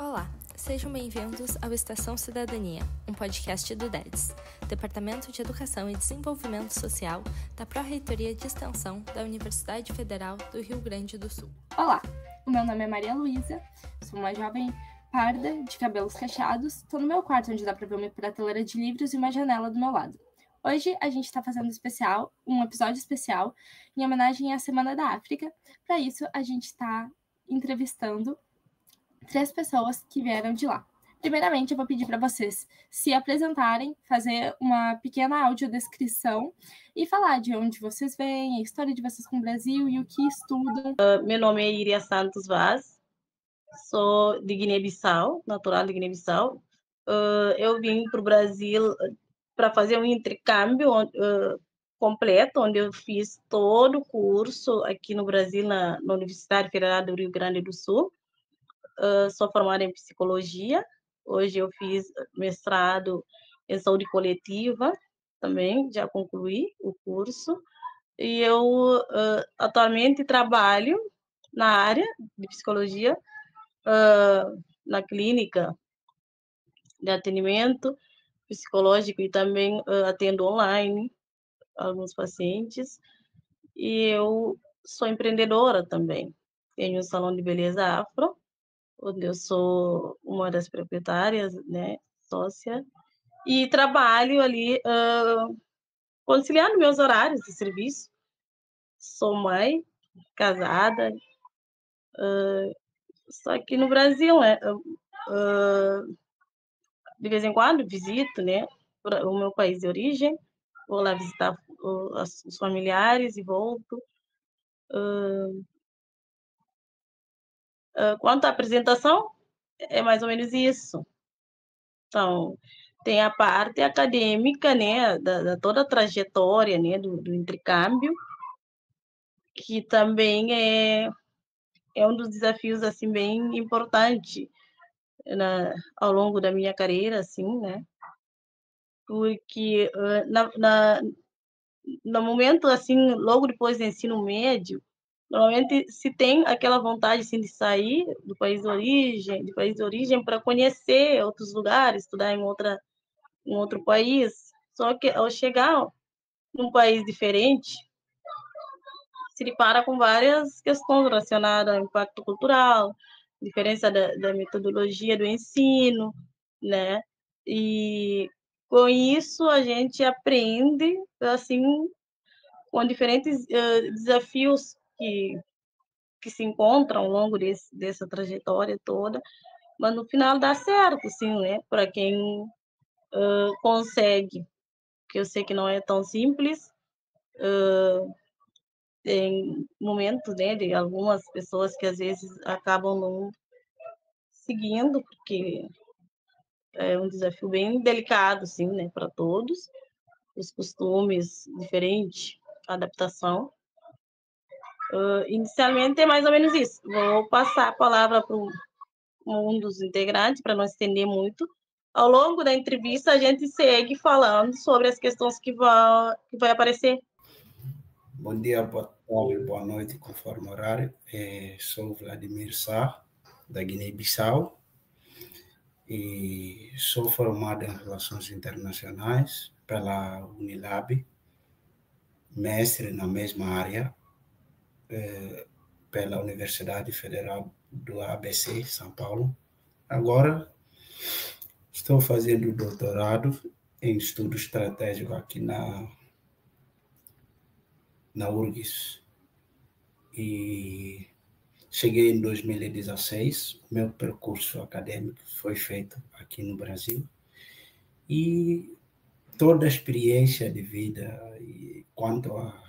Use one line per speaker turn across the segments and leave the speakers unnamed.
Olá, sejam bem-vindos ao Estação Cidadania, um podcast do DEDS, Departamento de Educação e Desenvolvimento Social da Pró-Reitoria de Extensão da Universidade Federal do Rio Grande do Sul.
Olá, o meu nome é Maria Luísa, sou uma jovem parda de cabelos cacheados, estou no meu quarto onde dá para ver uma prateleira de livros e uma janela do meu lado. Hoje a gente está fazendo um episódio especial em homenagem à Semana da África. Para isso, a gente está entrevistando 3 pessoas que vieram de lá. Primeiramente, eu vou pedir para vocês se apresentarem, fazer uma pequena audiodescrição e falar de onde vocês vêm, a história de vocês com o Brasil e o que estudam.
Meu nome é Iria Santos Vaz, sou de Guiné-Bissau, natural de Guiné-Bissau. Eu vim para o Brasil para fazer um intercâmbio completo, onde eu fiz todo o curso aqui no Brasil, na Universidade Federal do Rio Grande do Sul. Sou formada em psicologia. Hoje eu fiz mestrado em saúde coletiva, também já concluí o curso. E eu atualmente trabalho na área de psicologia, na clínica de atendimento psicológico e também atendo online alguns pacientes. E eu sou empreendedora também. Tenho um salão de beleza afro, onde eu sou uma das proprietárias, né, sócia, e trabalho ali conciliando meus horários de serviço. Sou mãe, casada, só que no Brasil, né, de vez em quando visito, né, o meu país de origem, vou lá visitar os familiares e volto. Quanto à apresentação, é mais ou menos isso. Então, tem a parte acadêmica, né, da toda a trajetória, né, do intercâmbio, que também é um dos desafios, assim, bem importante ao longo da minha carreira, assim, né, porque no momento, assim, logo depois do ensino médio, normalmente se tem aquela vontade, assim, de sair do país de origem para conhecer outros lugares, estudar em outro país. Só que ao chegar num país diferente, se depara com várias questões relacionadas ao impacto cultural, diferença da metodologia do ensino, né? E com isso a gente aprende, assim, com diferentes desafios que se encontram ao longo dessa trajetória toda, mas no final dá certo, sim, né? Para quem consegue, que eu sei que não é tão simples. Tem momentos, né, de algumas pessoas que às vezes acabam não seguindo, porque é um desafio bem delicado, sim, né, para todos, os costumes diferentes, a adaptação. Inicialmente é mais ou menos isso. Vou passar a palavra para um dos integrantes, para não estender muito. Ao longo da entrevista, a gente segue falando sobre as questões que vai aparecer.
Bom dia, boa tarde, boa noite, conforme o horário. Sou Vladimir Sá, da Guiné-Bissau, e sou formado em Relações Internacionais pela Unilab, mestre na mesma área, pela Universidade Federal do ABC, São Paulo. Agora, estou fazendo doutorado em estudo estratégico aqui na URGS. E cheguei em 2016, o meu percurso acadêmico foi feito aqui no Brasil, e toda a experiência de vida, quanto a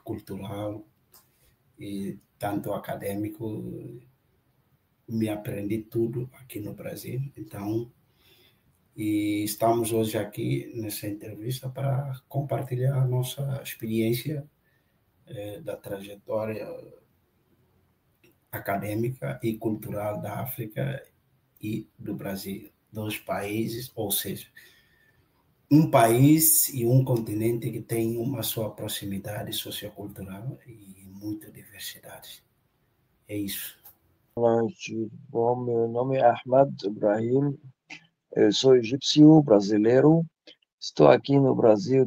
cultural e tanto acadêmico, me aprendi tudo aqui no Brasil. Então, e estamos hoje aqui nessa entrevista para compartilhar a nossa experiência da trajetória acadêmica e cultural da África e do Brasil, 2 países, ou seja, um país e um continente que tem uma sua proximidade sociocultural e muita diversidade. É isso.
Boa noite. Bom, meu nome é Ahmad Ibrahim, eu sou egípcio brasileiro, estou aqui no Brasil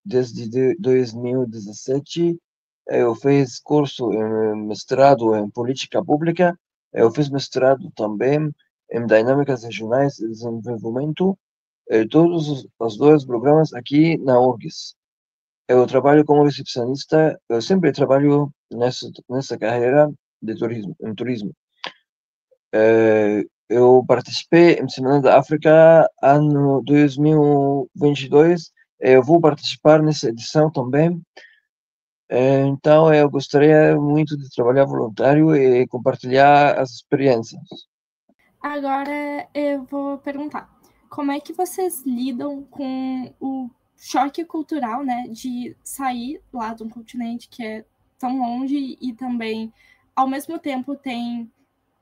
desde 2017. Eu fiz curso em mestrado em política pública, eu fiz mestrado também em dinâmicas regionais de desenvolvimento, todos os dois programas aqui na URGS. Eu trabalho como recepcionista, eu sempre trabalho nessa carreira de turismo, em turismo. Eu participei em Semana da África ano 2022. Eu vou participar nessa edição também. Então, eu gostaria muito de trabalhar voluntário e compartilhar as experiências.
Agora eu vou perguntar, como é que vocês lidam com o choque cultural, né, de sair lá de um continente que é tão longe e também, ao mesmo tempo, tem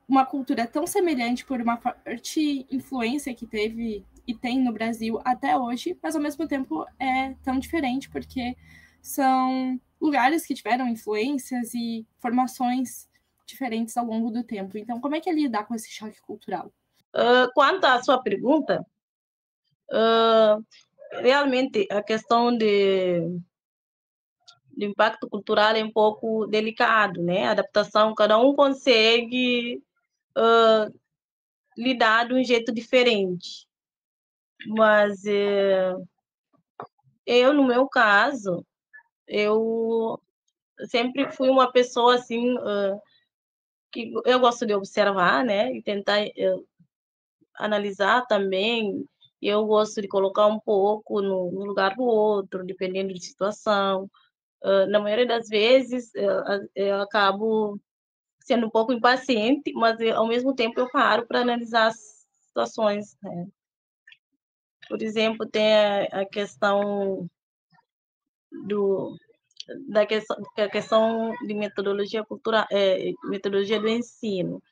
uma cultura tão semelhante por uma forte influência que teve e tem no Brasil até hoje, mas ao mesmo tempo é tão diferente porque são lugares que tiveram influências e formações diferentes ao longo do tempo. Então, como é que é lidar com esse choque cultural?
Quanto à sua pergunta, realmente a questão de impacto cultural é um pouco delicado, né? A adaptação, cada um consegue lidar de um jeito diferente. Mas eu, no meu caso, eu sempre fui uma pessoa assim que eu gosto de observar, né? E tentar analisar também. Eu gosto de colocar um pouco no lugar do outro, dependendo de situação. Na maioria das vezes, eu acabo sendo um pouco impaciente, mas ao mesmo tempo eu paro para analisar as situações, né? Por exemplo, tem a questão do a questão de metodologia cultural, metodologia do ensino.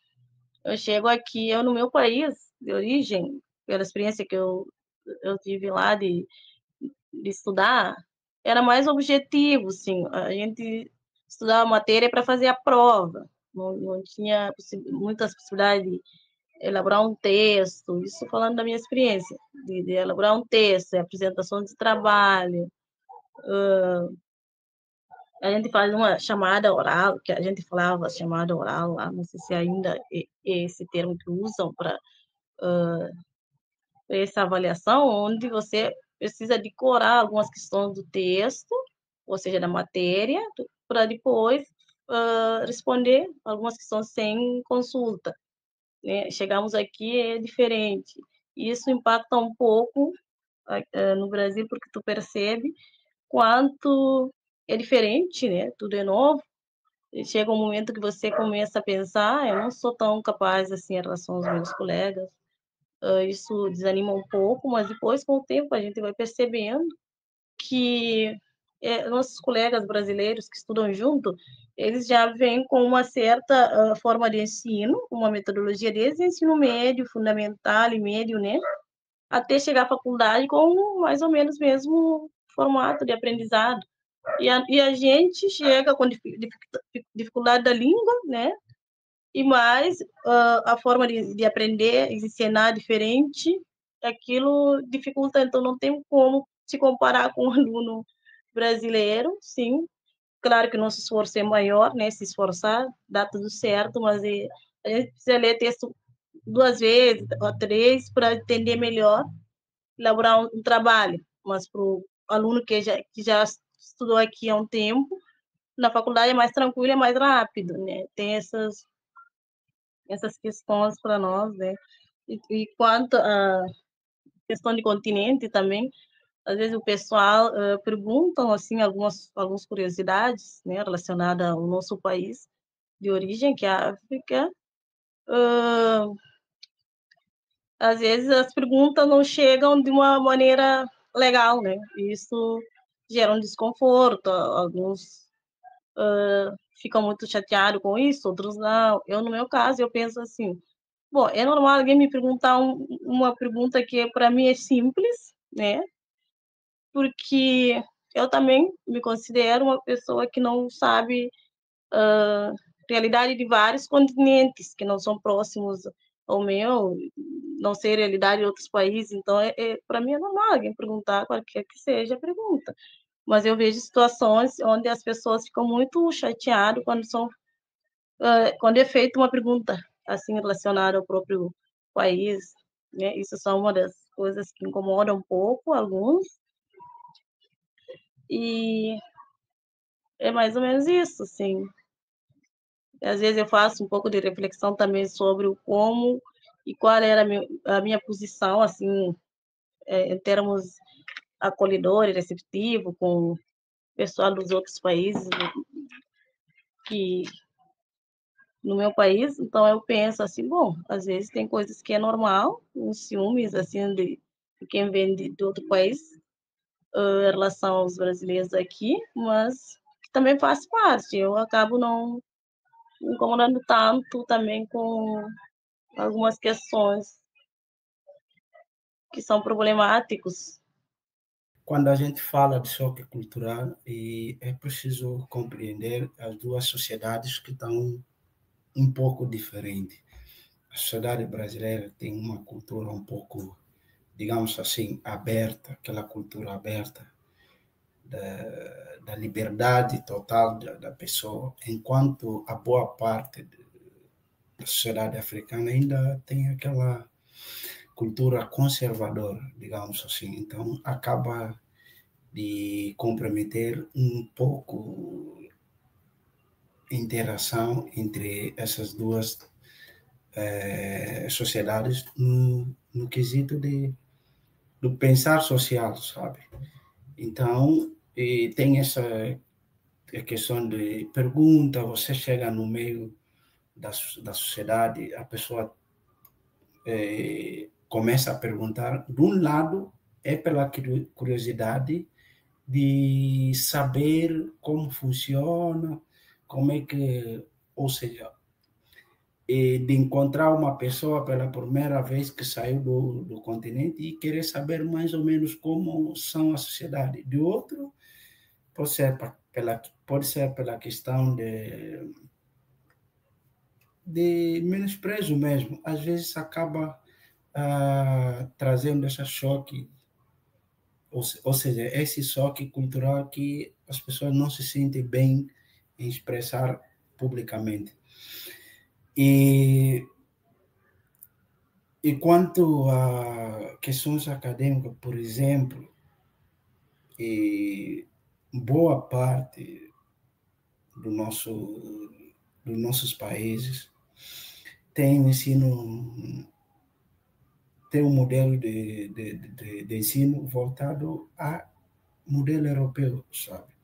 Eu chego aqui, eu no meu país de origem, pela experiência que eu tive lá de estudar, era mais objetivo, sim. A gente estudava a matéria para fazer a prova. Não tinha muitas possibilidades de elaborar um texto. Isso falando da minha experiência, de elaborar um texto, apresentação de trabalho. A gente faz uma chamada oral, que a gente falava chamada oral lá, não sei se ainda é esse termo que usam para essa avaliação, onde você precisa decorar algumas questões do texto, ou seja, da matéria, para depois responder algumas questões sem consulta, né? Chegamos aqui é diferente. Isso impacta um pouco no Brasil, porque tu percebe quanto é diferente, né? Tudo é novo. E chega um momento que você começa a pensar, eu não sou tão capaz assim em relação aos meus colegas. Isso desanima um pouco, mas depois, com o tempo, a gente vai percebendo que nossos colegas brasileiros que estudam junto, eles já vêm com uma certa forma de ensino, uma metodologia desde o ensino médio, fundamental e médio, né? Até chegar à faculdade com mais ou menos mesmo formato de aprendizado. E a gente chega com dificuldade da língua, né? E mais a forma de aprender, ensinar diferente, aquilo dificulta, então não tem como se comparar com um aluno brasileiro, sim. Claro que o nosso esforço é maior, né? Se esforçar, dá tudo certo, mas a gente precisa ler texto 2 vezes ou 3 para entender melhor, elaborar um trabalho. Mas para o aluno que já estudou aqui há um tempo, na faculdade é mais tranquilo, é mais rápido, né? Tem essas questões para nós, né? E quanto à questão de continente também, às vezes o pessoal perguntam assim algumas curiosidades, né, relacionadas ao nosso país de origem, que é a África. Às vezes as perguntas não chegam de uma maneira legal, né? E isso gera um desconforto. Alguns ficam muito chateados com isso, outros não. Eu, no meu caso, eu penso assim, bom, é normal alguém me perguntar uma pergunta que para mim é simples, né? Porque eu também me considero uma pessoa que não sabe realidade de vários continentes que não são próximos ao meu, não sei realidade de outros países, então para mim é normal alguém perguntar qualquer que seja a pergunta. Mas eu vejo situações onde as pessoas ficam muito chateadas quando é feita uma pergunta assim relacionada ao próprio país, né? Isso são uma das coisas que incomodam um pouco alguns. E é mais ou menos isso, assim. Às vezes eu faço um pouco de reflexão também sobre o como e qual era a minha posição, assim, em termos acolhedor e receptivo com o pessoal dos outros países que no meu país. Então eu penso assim, bom, às vezes tem coisas que é normal, uns ciúmes assim de quem vem de outro país em relação aos brasileiros aqui, mas que também faz parte. Eu acabo não me incomodando tanto também com algumas questões que são problemáticos.
Quando a gente fala de choque cultural, é preciso compreender as duas sociedades que estão um pouco diferentes. A sociedade brasileira tem uma cultura um pouco, digamos assim, aberta, aquela cultura aberta da liberdade total da pessoa, enquanto a boa parte da sociedade africana ainda tem aquela cultura conservadora, digamos assim. Então, acaba de comprometer um pouco a interação entre essas duas sociedades no quesito do pensar social, sabe? Então, tem essa questão de pergunta, você chega no meio da sociedade, a pessoa começa a perguntar, de um lado, é pela curiosidade de saber como funciona, como é que, ou seja, de encontrar uma pessoa pela primeira vez que saiu do continente e querer saber mais ou menos como são a sociedade. De outro, pode ser pela questão de menosprezo mesmo. Às vezes acaba trazendo esse choque, ou seja, esse choque cultural que as pessoas não se sentem bem em expressar publicamente. E quanto a questões acadêmicas, por exemplo, boa parte dos nossos países tem um ensino, tem um modelo de ensino voltado a modelo europeu, sabe?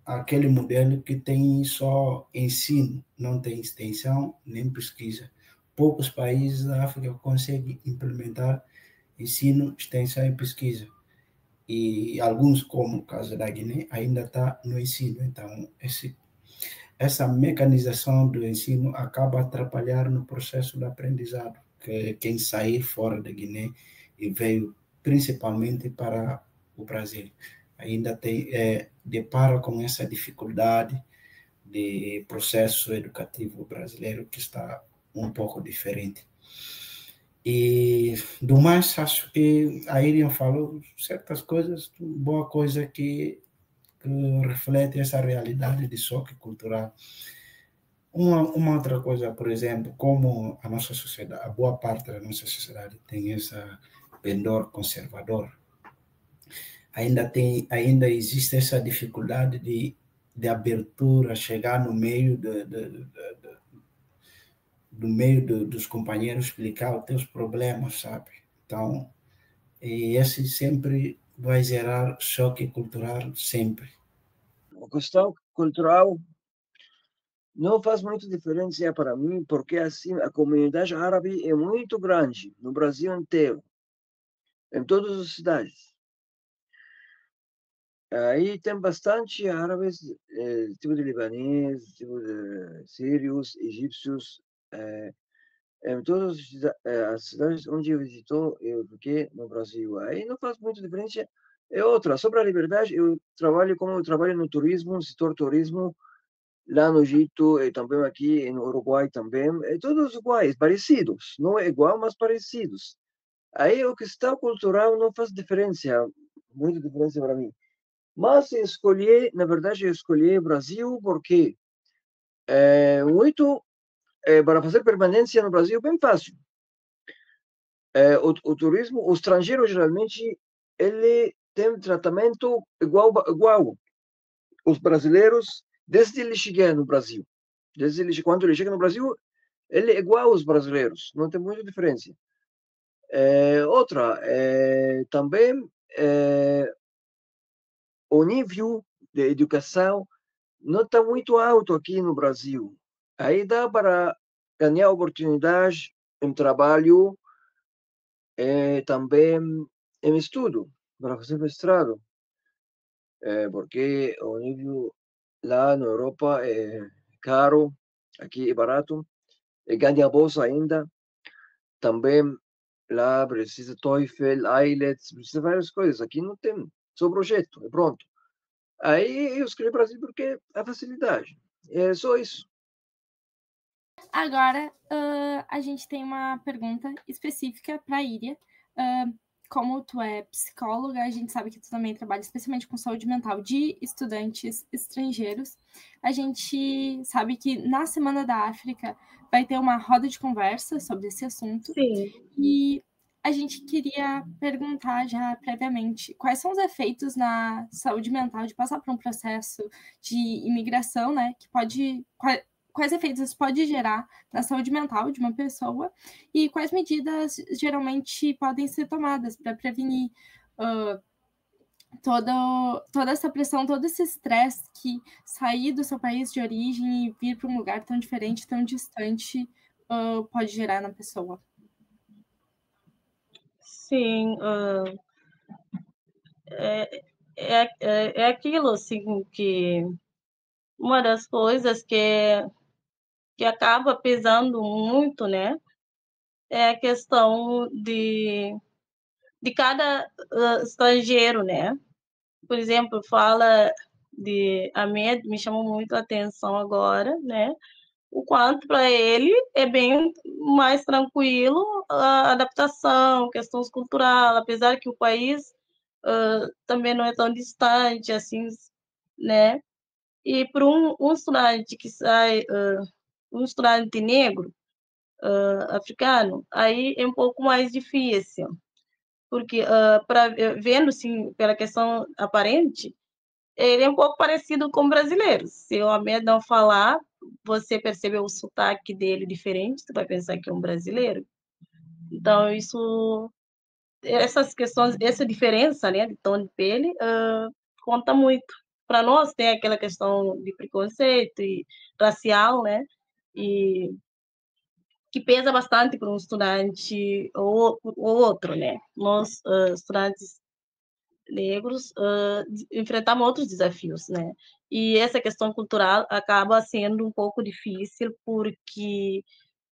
Aquele modelo que tem só ensino, não tem extensão nem pesquisa. Poucos países da África conseguem implementar ensino, extensão e pesquisa. E alguns, como o caso da Guiné, ainda está no ensino. Então, essa mecanização do ensino acaba atrapalhando no processo de aprendizado. Que quem sair fora da Guiné e veio principalmente para o Brasil, ainda depara com essa dificuldade de processo educativo brasileiro que está um pouco diferente. E do mais, acho que a Irian falou certas coisas, boa coisa que reflete essa realidade de choque cultural. Uma outra coisa, por exemplo, como a nossa sociedade, a boa parte da nossa sociedade tem esse pendor conservador, ainda existe essa dificuldade de abertura, chegar no meio do meio dos companheiros, explicar os teus problemas, sabe? Então, e esse sempre vai gerar choque cultural, sempre.
A questão cultural não faz muita diferença para mim, porque assim a comunidade árabe é muito grande no Brasil inteiro, em todas as cidades. Aí tem bastante árabes, tipo de libanês, tipo de sírios, egípcios, em todas as cidades onde eu visitou, eu fiquei no Brasil. Aí não faz muita diferença. É outra, sobre a liberdade, eu trabalho no turismo, setor turismo, lá no Egito e também aqui no Uruguai também, todos iguais, parecidos, não é igual, mas parecidos. Aí a questão cultural não faz diferença, muita diferença para mim. Mas escolhi, na verdade, escolhi o Brasil porque para fazer permanência no Brasil é bem fácil. O turismo, o estrangeiro geralmente ele tem tratamento igual os brasileiros desde ele chegar no Brasil. Quando ele chega no Brasil, ele é igual aos brasileiros, não tem muita diferença. Também o nível de educação não está muito alto aqui no Brasil. Aí dá para ganhar oportunidade em trabalho e também em estudo, para fazer mestrado, porque o nível lá na Europa é caro, aqui é barato, e ganha bolsa ainda. Também lá precisa TOEFL, IELTS, precisa várias coisas. Aqui não tem, só projeto, é pronto. Aí eu escolhi Brasil porque a facilidade. É só isso.
Agora, a gente tem uma pergunta específica para a Iria. Como tu é psicóloga, a gente sabe que tu também trabalha especialmente com saúde mental de estudantes estrangeiros. A gente sabe que na Semana da África vai ter uma roda de conversa sobre esse assunto.
Sim.
E a gente queria perguntar já previamente quais são os efeitos na saúde mental de passar por um processo de imigração, né? Quais efeitos isso pode gerar na saúde mental de uma pessoa e quais medidas geralmente podem ser tomadas para prevenir toda essa pressão, todo esse estresse que sair do seu país de origem e vir para um lugar tão diferente, tão distante, pode gerar na pessoa.
Sim, é aquilo, assim, que uma das coisas que acaba pesando muito, né, é a questão de cada estrangeiro, né? Por exemplo, fala a MED, me chamou muito a atenção agora, né? O quanto para ele é bem mais tranquilo a adaptação, questões culturais, apesar que o país também não é tão distante, assim, né? E para um estudante que sai, um estudante negro, africano, aí é um pouco mais difícil, porque vendo assim pela questão aparente, ele é um pouco parecido com brasileiros. Se o Ahmed não falar, você percebeu o sotaque dele diferente, você vai pensar que é um brasileiro. Então essas questões, essa diferença, né, de tom de pele, conta muito. Para nós tem aquela questão de preconceito e racial, né, e que pesa bastante para um estudante ou outro, né? Nós, estudantes negros, enfrentamos outros desafios, né? E essa questão cultural acaba sendo um pouco difícil porque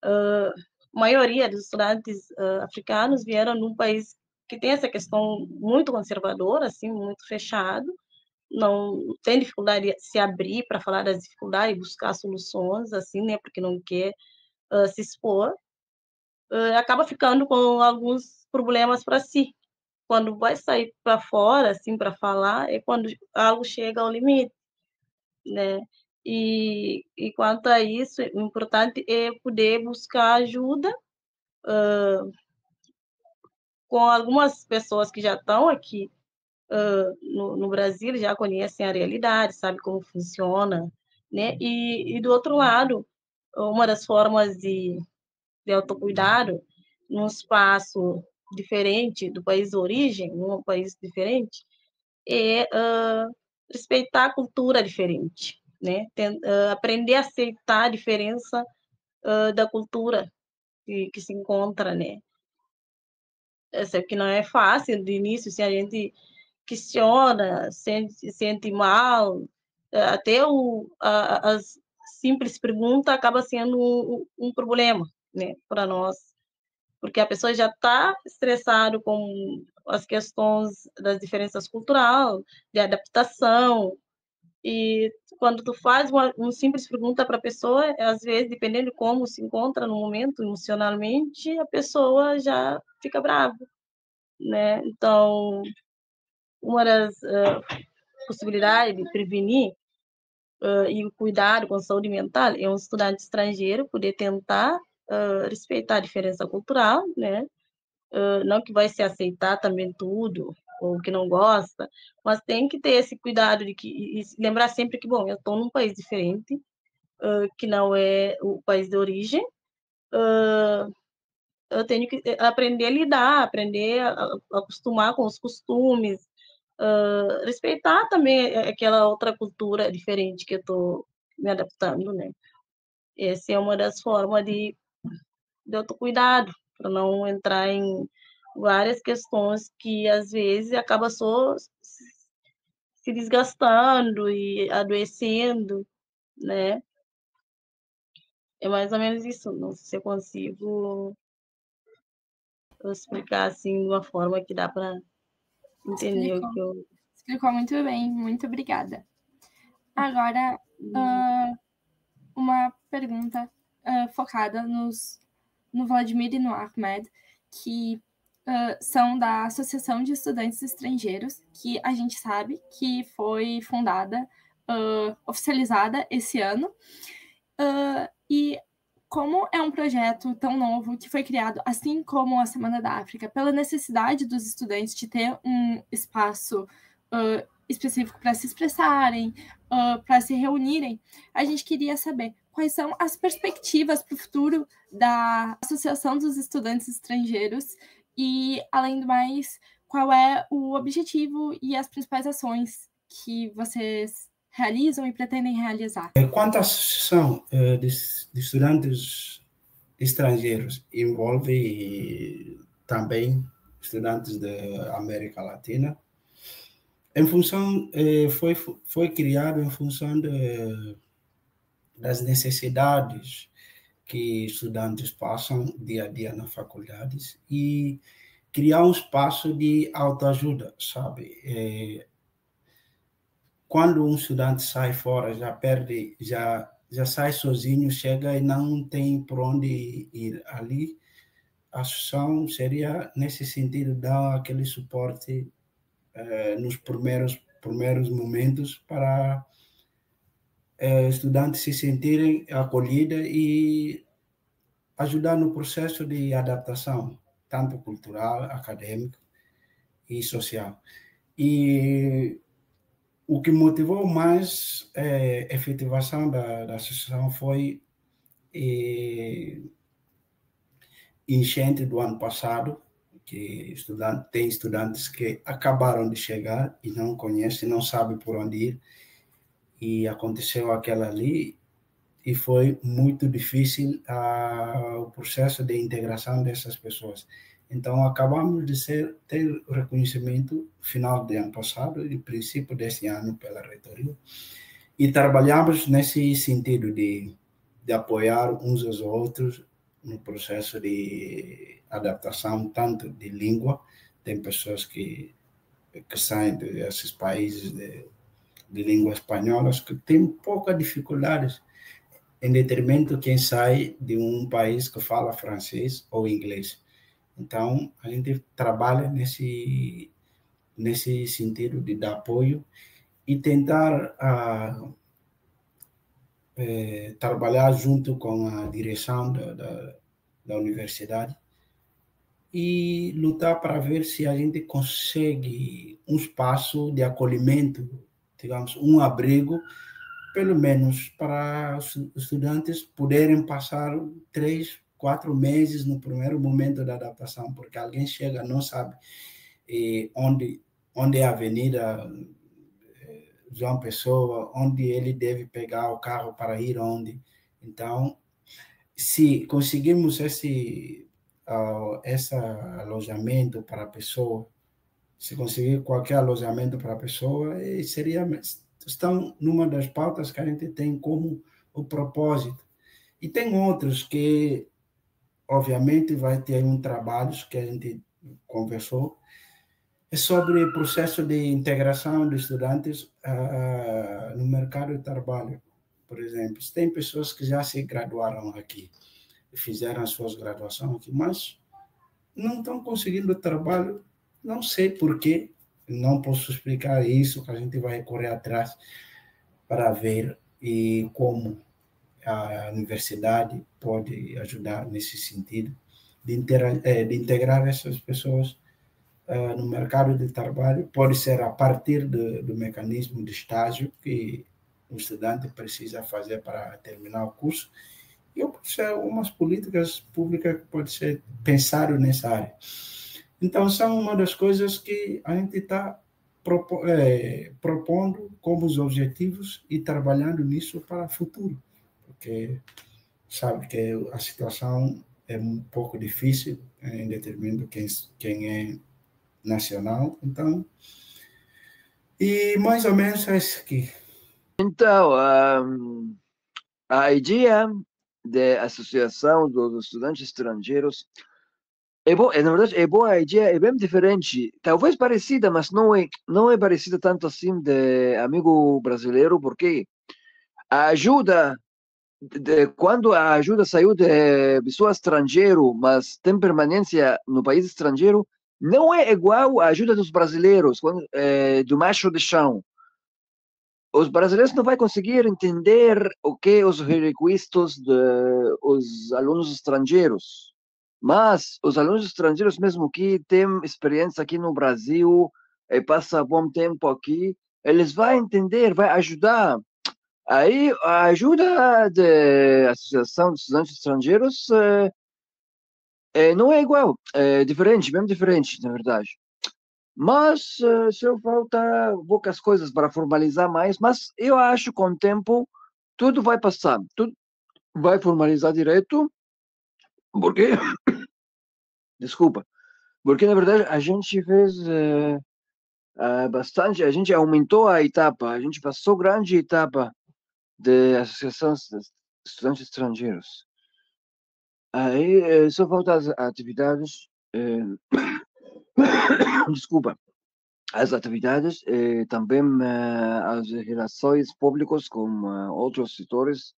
a maioria dos estudantes africanos vieram num país que tem essa questão muito conservadora, assim, muito fechado, não tem dificuldade de se abrir para falar das dificuldades e buscar soluções, assim, né? Porque não quer se expor. Acaba ficando com alguns problemas para si. Quando vai sair para fora, assim, para falar, é quando algo chega ao limite, né? E quanto a isso, o importante é poder buscar ajuda com algumas pessoas que já estão aqui no Brasil, já conhecem a realidade, sabe como funciona, né? E do outro lado, uma das formas de autocuidado num espaço diferente do país de origem, num país diferente, é respeitar a cultura diferente, né? Aprender a aceitar a diferença da cultura que se encontra, né? Eu sei que não é fácil de início, se a gente questiona, sente mal, até as simples perguntas acaba sendo um problema, né, para nós, porque a pessoa já está estressada com as questões das diferenças culturais, de adaptação, E quando tu faz uma simples pergunta para a pessoa, às vezes, dependendo de como se encontra no momento, emocionalmente, a pessoa já fica brava, né? Então, uma das possibilidades de prevenir e o cuidado com a saúde mental é um estudante estrangeiro poder tentar respeitar a diferença cultural, né? Não que vai se aceitar também tudo, ou que não gosta, mas tem que ter esse cuidado de que, e lembrar sempre que, bom, eu estou num país diferente, que não é o país de origem, eu tenho que aprender a lidar, aprender a acostumar com os costumes, respeitar também aquela outra cultura diferente que eu estou me adaptando, né? Essa é uma das formas de autocuidado, para não entrar em várias questões que às vezes acaba só se desgastando e adoecendo, né? É mais ou menos isso. Não sei se eu consigo explicar assim de uma forma que dá para entender o que eu...
Explicou muito bem, muito obrigada. Agora, uma pergunta focada no Vladimir e no Ahmed, que são da Associação de Estudantes Estrangeiros, que a gente sabe que foi fundada, oficializada esse ano, e como é um projeto tão novo que foi criado, assim como a Semana da África, pela necessidade dos estudantes de ter um espaço específico para se expressarem, para se reunirem, a gente queria saber quais são as perspectivas para o futuro da Associação dos Estudantes Estrangeiros e, além do mais, qual é o objetivo e as principais ações que vocês realizam e pretendem realizar.
Quanto à associação de estudantes estrangeiros, envolve também estudantes da América Latina, em função, foi criado em função das necessidades que estudantes passam dia a dia nas faculdades e criar um espaço de autoajuda, sabe? Quando um estudante sai fora, já perde, já sai sozinho, chega e não tem por onde ir ali, a associação seria, nesse sentido, dar aquele suporte nos primeiros momentos para estudantes se sentirem acolhidos e ajudar no processo de adaptação, tanto cultural, acadêmico e social. E o que motivou mais a efetivação da associação foi enchente do ano passado, que tem estudantes que acabaram de chegar e não conhecem, não sabem por onde ir, e aconteceu aquela ali, e foi muito difícil o processo de integração dessas pessoas. Então, acabamos de ter o reconhecimento final do ano passado e princípio desse ano pela reitoria, e trabalhamos nesse sentido de apoiar uns aos outros no processo de adaptação, tanto de língua, tem pessoas que saem desses países de língua espanhola que têm pouca dificuldades, em detrimento de quem sai de um país que fala francês ou inglês. Então, a gente trabalha nesse sentido de dar apoio e tentar trabalhar junto com a direção da universidade e lutar para ver se a gente consegue um espaço de acolhimento, digamos, um abrigo, pelo menos para os estudantes poderem passar 3, 4 meses no primeiro momento da adaptação, porque alguém chega, não sabe onde é a avenida João Pessoa, onde ele deve pegar o carro para ir onde. Então, se conseguimos esse alojamento para a pessoa, se conseguir qualquer alojamento para a pessoa, estão numa das pautas que a gente tem como o propósito. E tem outros que, obviamente, vai ter trabalhos que a gente conversou, é sobre o processo de integração de estudantes no mercado de trabalho. Por exemplo, tem pessoas que já se graduaram aqui, fizeram as suas graduações aqui, mas não estão conseguindo trabalho, não sei por quê, não posso explicar isso, que a gente vai correr atrás para ver e como a universidade pode ajudar nesse sentido, de integrar essas pessoas no mercado de trabalho, pode ser a partir do mecanismo de estágio que o estudante precisa fazer para terminar o curso, e pode ser algumas políticas públicas que pode ser pensado nessa área. Então, são uma das coisas que a gente está propondo como os objetivos e trabalhando nisso para o futuro, porque sabe que a situação é um pouco difícil em determinando quem é nacional, então, e mais ou menos é isso aqui.
Então, a ideia da Associação dos Estudantes Estrangeiros na verdade, é boa a ideia, é bem diferente, talvez parecida, mas não é parecida tanto assim de amigo brasileiro, porque a ajuda, quando a ajuda saiu de pessoa estrangeiro, mas tem permanência no país estrangeiro, não é igual à ajuda dos brasileiros, do macho de chão. Os brasileiros não vão conseguir entender o que os requisitos dos alunos estrangeiros. Mas os alunos estrangeiros, mesmo que têm experiência aqui no Brasil e passam bom tempo aqui, eles vão entender, vai ajudar. Aí a ajuda da Associação de Estudantes Estrangeiros não é igual, é diferente, bem diferente, na verdade. Mas só falta poucas coisas para formalizar mais, mas eu acho que com o tempo tudo vai passar, tudo vai formalizar direito, porque, desculpa, porque na verdade a gente fez bastante, a gente aumentou a etapa, a gente passou grande etapa de Associação de Estudantes Estrangeiros. Aí só falta as atividades, desculpa, as atividades e também as relações públicas com outros setores.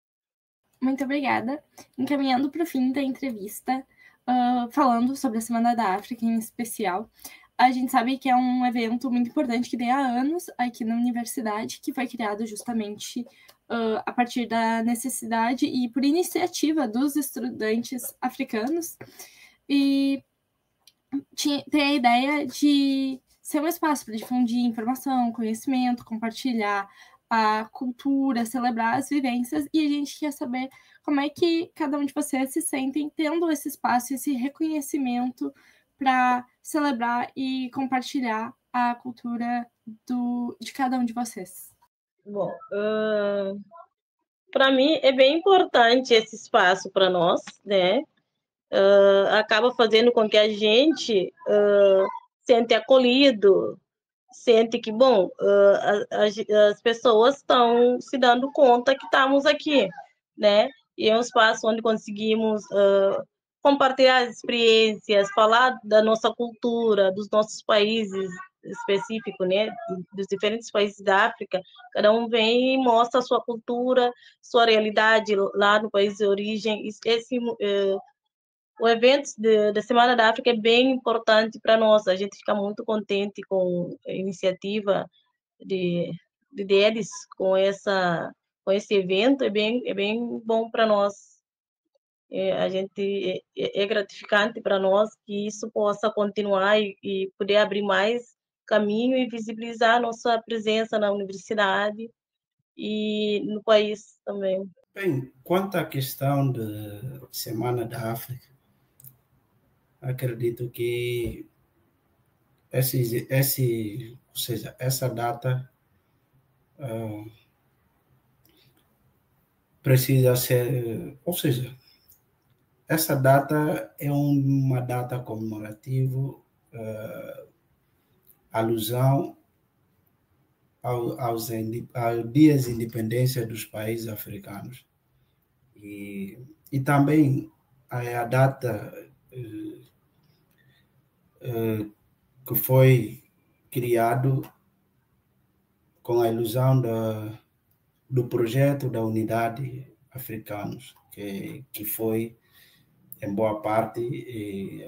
Muito obrigada. Encaminhando para o fim da entrevista, falando sobre a Semana da África em especial, a gente sabe que é um evento muito importante que tem há anos aqui na universidade, que foi criado justamente a partir da necessidade e por iniciativa dos estudantes africanos, e tem a ideia de ser um espaço para difundir informação, conhecimento, compartilhar a cultura, celebrar as vivências, e a gente quer saber como é que cada um de vocês se sentem tendo esse espaço, esse reconhecimento para celebrar e compartilhar a cultura de cada um de vocês.
Bom, para mim é bem importante esse espaço para nós, né? Acaba fazendo com que a gente sente acolhido, sente que, bom, as pessoas estão se dando conta que estamos aqui, né? E é um espaço onde conseguimos compartilhar as experiências, falar da nossa cultura, dos nossos países específicos, né? Dos diferentes países da África. Cada um vem e mostra a sua cultura, sua realidade lá no país de origem. O evento da Semana da África é bem importante para nós. A gente fica muito contente com a iniciativa deles, com esse evento. É bem bom para nós. É gratificante para nós que isso possa continuar e poder abrir mais caminho e visibilizar a nossa presença na universidade e no país também.
Bem, quanto à questão da Semana da África, acredito que ou seja, essa data precisa ser, ou seja, essa data é uma data comemorativa, alusão aos dias de independência dos países africanos. E também a data que foi criado com a ilusão do projeto da unidade africanos, que foi, em boa parte,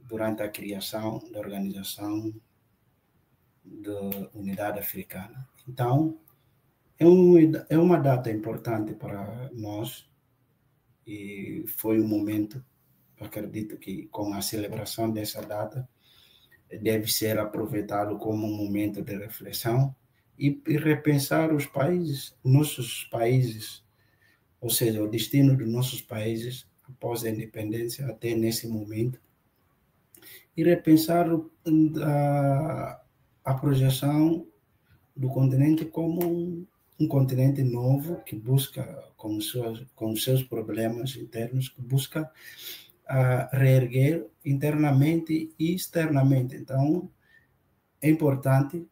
durante a criação da organização da unidade africana. Então, é uma data importante para nós e foi um momento, acredito que com a celebração dessa data, deve ser aproveitado como um momento de reflexão e repensar os países, nossos países, ou seja, o destino dos nossos países após a independência até nesse momento, e repensar a projeção do continente como um continente novo que busca, com os seus problemas internos, que busca reerguer internamente e externamente. Então, é importante,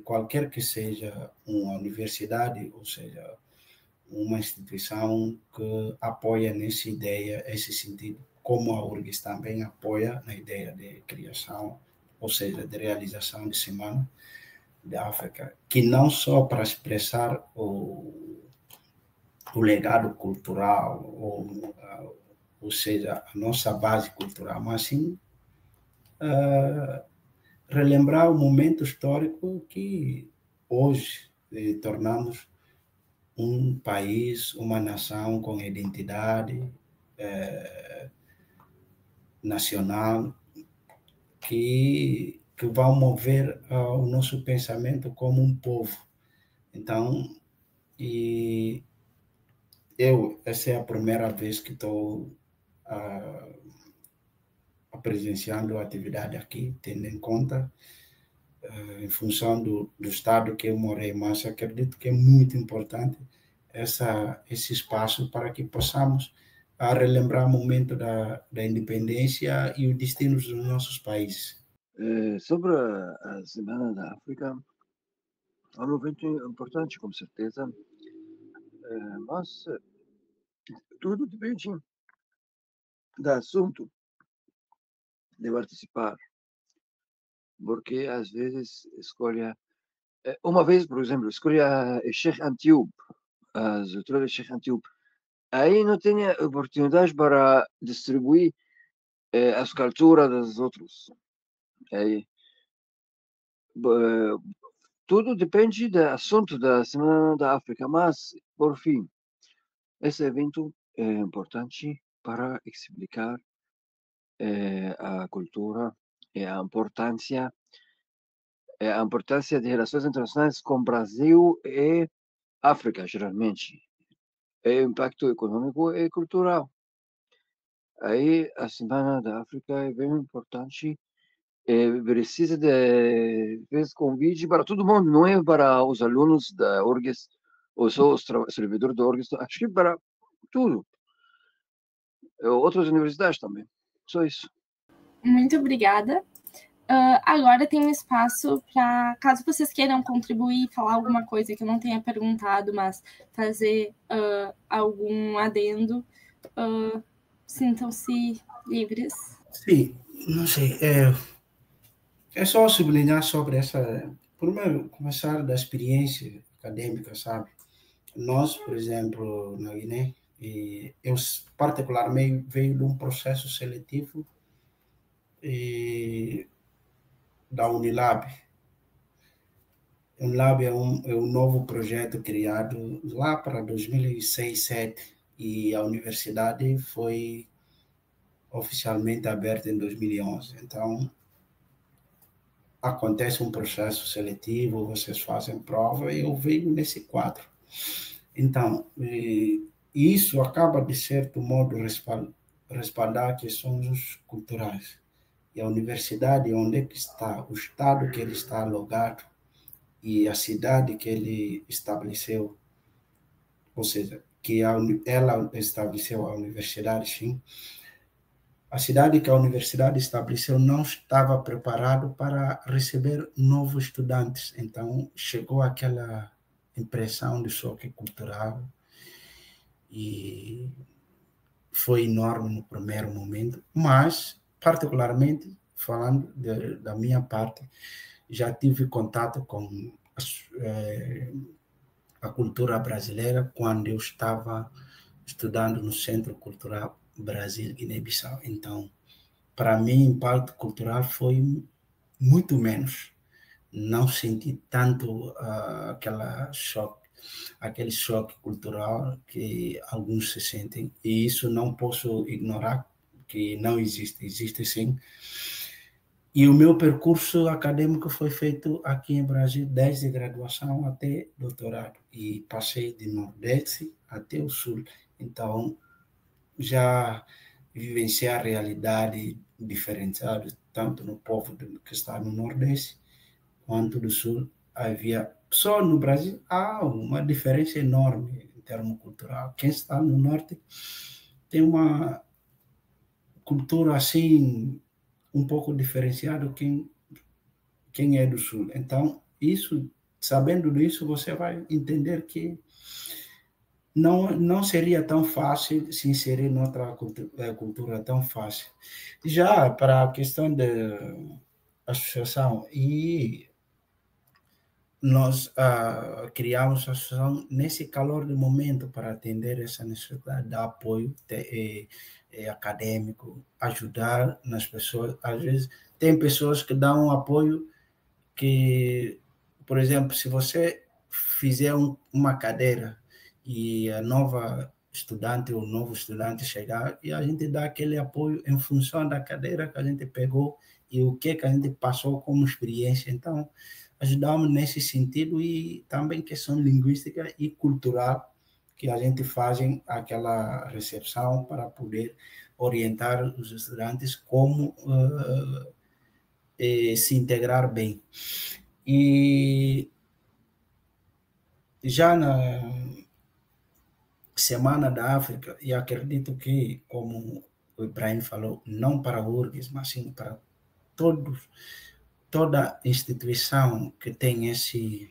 qualquer que seja uma universidade, ou seja, uma instituição que apoia nessa ideia, esse sentido, como a URGS também apoia na ideia de criação, ou seja, de realização de Semana da África, que não só para expressar o legado cultural, ou seja, a nossa base cultural, mas sim relembrar o momento histórico que hoje tornamos um país, uma nação com identidade nacional, que vão mover o nosso pensamento como um povo. Então, essa é a primeira vez que estou presenciando a atividade aqui, tendo em conta, em função do estado que eu morei, mas acredito que é muito importante esse espaço para que possamos relembrar o momento da independência e os destinos dos nossos países.
Sobre a Semana da África, é um evento importante, com certeza, mas tudo depende do assunto de participar, porque às vezes escolha. Uma vez, por exemplo, escolha Sheikh Antioub, as autoridades de Sheikh Antioub. Aí não tinha oportunidade para distribuir as culturas dos outros. Aí, tudo depende do assunto da Semana da África, mas, por fim, esse evento é importante para explicar a cultura e a importância de relações internacionais com Brasil e África, geralmente. É impacto econômico e cultural. Aí a Semana da África é bem importante. Precisa de fez convite para todo mundo, não é para os alunos da URGS ou só os servidores da URGS, acho que para tudo. Outras universidades também. Só isso.
Muito obrigada. Agora tem um espaço para, caso vocês queiram contribuir, falar alguma coisa que eu não tenha perguntado, mas fazer algum adendo, sintam-se livres.
Sim, não sei. É só sublinhar sobre essa. Primeiro, começar da experiência acadêmica, sabe? Nós, por exemplo, na Guiné, eu particularmente veio de um processo seletivo da Unilab. Unilab é um novo projeto criado lá para 2006, 2007, e a universidade foi oficialmente aberta em 2011. Então, acontece um processo seletivo, vocês fazem prova, e eu venho nesse quadro. Então, isso acaba, de certo modo, respaldar questões culturais. E a universidade, onde é que está, o estado que ele está alugado e a cidade que ele estabeleceu, ou seja, que ela estabeleceu a universidade, sim, a cidade que a universidade estabeleceu não estava preparado para receber novos estudantes. Então, chegou aquela impressão de choque cultural e foi enorme no primeiro momento, mas, particularmente, falando da minha parte, já tive contato com a cultura brasileira quando eu estava estudando no Centro Cultural Brasil Guiné-Bissau. Então, para mim, o impacto cultural foi muito menos. Não senti tanto aquele choque cultural que alguns se sentem. E isso não posso ignorar, que não existe. Existe sim. E o meu percurso acadêmico foi feito aqui em Brasil, desde graduação até doutorado. E passei de Nordeste até o Sul. Então, já vivenciei a realidade diferenciada, tanto no povo que está no Nordeste, quanto do Sul. Havia, só no Brasil, há uma diferença enorme em termos cultural. Quem está no Norte tem uma cultura assim, um pouco diferenciada quem é do Sul. Então, isso, sabendo disso, você vai entender que não seria tão fácil se inserir noutra cultura tão fácil. Já para a questão da associação, e nós criamos a associação nesse calor de momento para atender essa necessidade de apoio acadêmico, ajudar nas pessoas. Às vezes, tem pessoas que dão apoio que, por exemplo, se você fizer uma cadeira e a nova estudante ou novo estudante chegar, e a gente dá aquele apoio em função da cadeira que a gente pegou e o que a gente passou como experiência. Então, ajudamos nesse sentido, e também questão linguística e cultural, que a gente faz aquela recepção para poder orientar os estudantes como se integrar bem. E já na Semana da África, e acredito que, como o Ibrahim falou, não para a URGS, mas sim para toda instituição que tem esse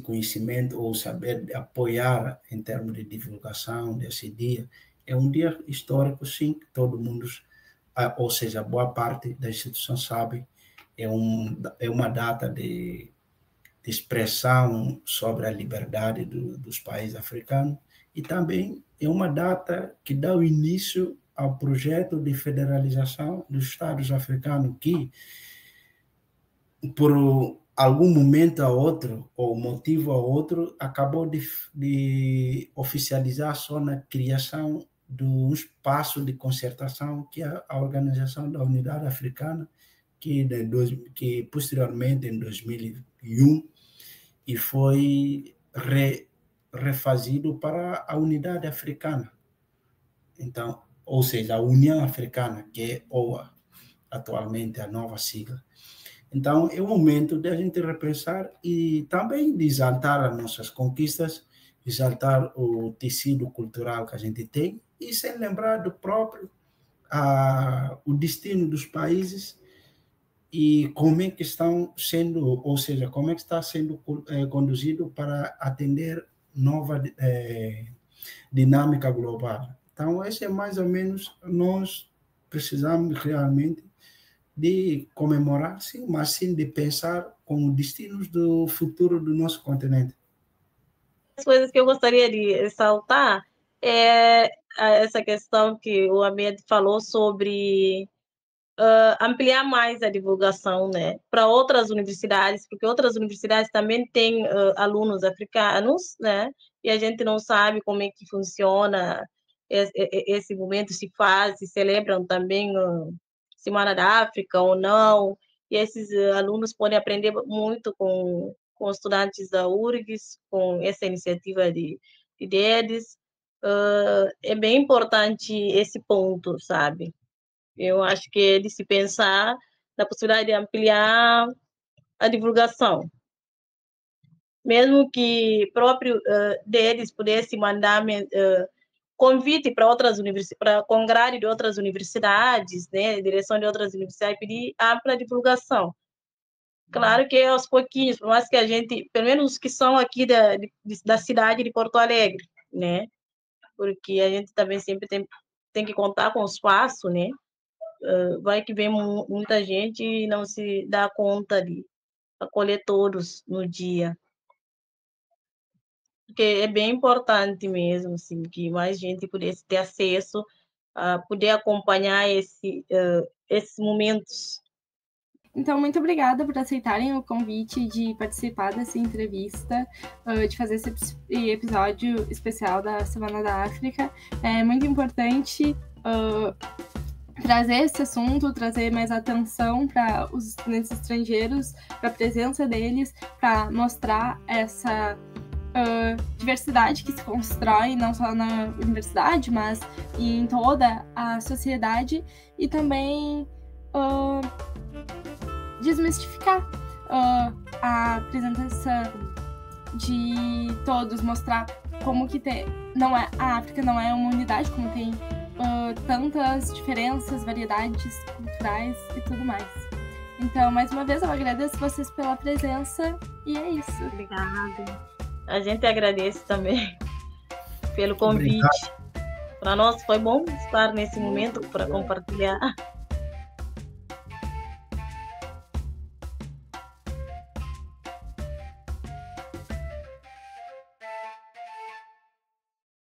conhecimento ou saber de apoiar em termos de divulgação desse dia, é um dia histórico, sim, que todo mundo, ou seja, boa parte da instituição sabe, é uma data de expressão sobre a liberdade dos países africanos, e também é uma data que dá o início ao projeto de federalização dos Estados africanos, que, por algum momento a outro, ou motivo a outro, acabou de oficializar só na criação de um espaço de concertação, que é a Organização da Unidade Africana, que posteriormente, em 2001, e foi refazido para a Unidade Africana. Então, ou seja, a União Africana, que é OA, atualmente a nova sigla. Então, é o momento de a gente repensar e também de exaltar as nossas conquistas, exaltar o tecido cultural que a gente tem, e sem lembrar do próprio o destino dos países e como é que estão sendo, ou seja, como é que está sendo conduzido para atender nova dinâmica global. Então, esse é mais ou menos, nós precisamos realmente de comemorar, sim, mas sim de pensar com destinos do futuro do nosso continente.
As coisas que eu gostaria de ressaltar é essa questão que o Ahmed falou sobre ampliar mais a divulgação, né, para outras universidades, porque outras universidades também têm alunos africanos, né, e a gente não sabe como é que funciona esse momento, se faz, se celebram também Semana da África ou não, e esses alunos podem aprender muito com os estudantes da URGS, com essa iniciativa de DEDES. É bem importante esse ponto, sabe? Eu acho que é de se pensar na possibilidade de ampliar a divulgação. Mesmo que próprio deles pudesse mandar convite para outras universidades, para congresso de outras universidades, né, direção de outras universidades, pedir ampla divulgação. Claro que aos pouquinhos, por mais que a gente, pelo menos os que são aqui da cidade de Porto Alegre, né, porque a gente também sempre tem que contar com o espaço, né, vai que vem muita gente e não se dá conta de acolher todos no dia. Porque é bem importante mesmo, assim, que mais gente pudesse ter acesso a poder acompanhar esses momentos.
Então, muito obrigada por aceitarem o convite de participar dessa entrevista, de fazer esse episódio especial da Semana da África. É muito importante trazer esse assunto, trazer mais atenção para os estudantes estrangeiros, para a presença deles, para mostrar essa diversidade que se constrói não só na universidade, mas em toda a sociedade, e também desmistificar a presença de todos, mostrar como que a África não é uma unidade, como tem tantas diferenças, variedades culturais e tudo mais. Então, mais uma vez, eu agradeço vocês pela presença e é isso.
Obrigada. A gente agradece também pelo convite. Para nós foi bom estar nesse momento para compartilhar.